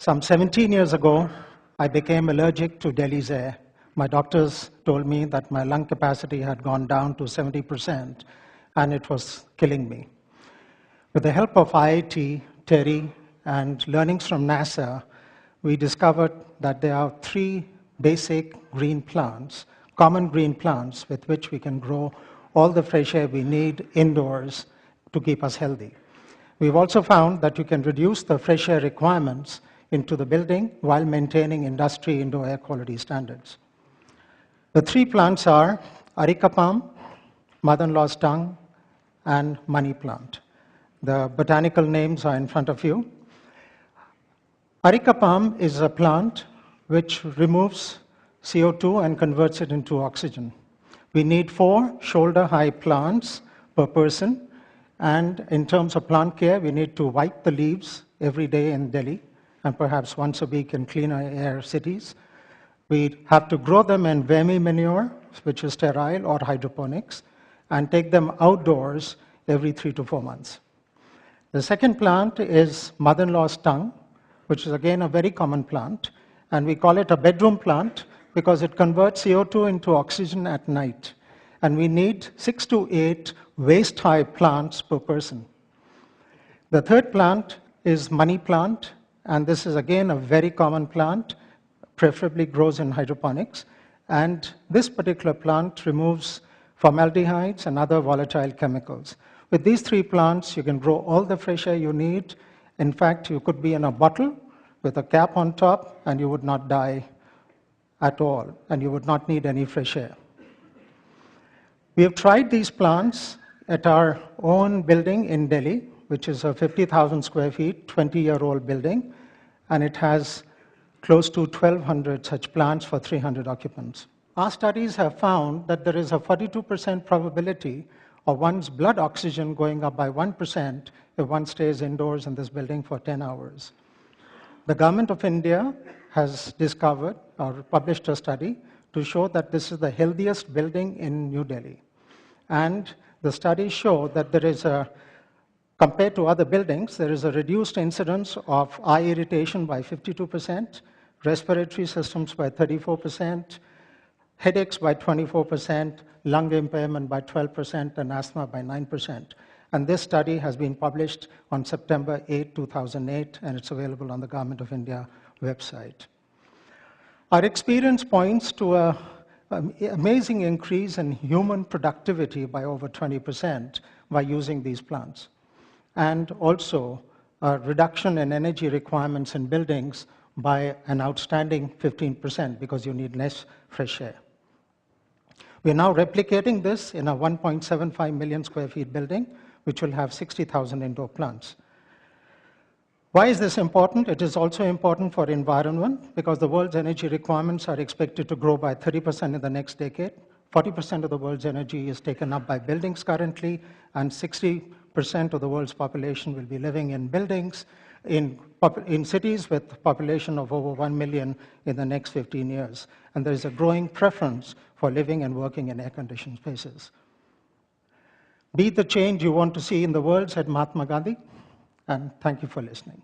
Some 17 years ago, I became allergic to Delhi's air. My doctors told me that my lung capacity had gone down to 70%, and it was killing me. With the help of IIT, TERI, and learnings from NASA, we discovered that there are 3 basic green plants, common green plants, with which we can grow all the fresh air we need indoors to keep us healthy. We've also found that you can reduce the fresh air requirements into the building while maintaining industry indoor air quality standards. The 3 plants are Areca palm, mother-in-law's tongue, and money plant. The botanical names are in front of you. Areca palm is a plant which removes CO2 and converts it into oxygen. We need 4 shoulder-high plants per person, and in terms of plant care, we need to wipe the leaves every day in Delhi, and perhaps once a week in cleaner air cities. We have to grow them in vermi manure, which is sterile, or hydroponics, and take them outdoors every 3 to 4 months. The second plant is mother-in-law's tongue, which is again a very common plant, and we call it a bedroom plant because it converts CO2 into oxygen at night. And we need 6 to 8 waist-high plants per person. The third plant is money plant, and this is again a very common plant, preferably grows in hydroponics. And this particular plant removes formaldehydes and other volatile chemicals. With these 3 plants, you can grow all the fresh air you need. In fact, you could be in a bottle with a cap on top, and you would not die at all, and you would not need any fresh air. We have tried these plants at our own building in Delhi, which is a 50,000 square feet, 20-year-old building, and it has close to 1,200 such plants for 300 occupants. Our studies have found that there is a 42% probability of one's blood oxygen going up by 1% if one stays indoors in this building for 10 hours. The government of India has discovered or published a study to show that this is the healthiest building in New Delhi. And the studies show that there is compared to other buildings, there is a reduced incidence of eye irritation by 52%, respiratory systems by 34%, headaches by 24%, lung impairment by 12%, and asthma by 9%. And this study has been published on September 8, 2008, and it's available on the Government of India website. Our experience points to an amazing increase in human productivity by over 20% by using these plants, and also a reduction in energy requirements in buildings by an outstanding 15% because you need less fresh air. We are now replicating this in a 1.75 million square feet building, which will have 60,000 indoor plants. Why is this important? It is also important for environment because the world's energy requirements are expected to grow by 30% in the next decade. 40% of the world's energy is taken up by buildings currently, and 60% of the world's population will be living in buildings in cities with a population of over 1 million in the next 15 years. And there is a growing preference for living and working in air-conditioned spaces. Be the change you want to see in the world, said Mahatma Gandhi, and thank you for listening.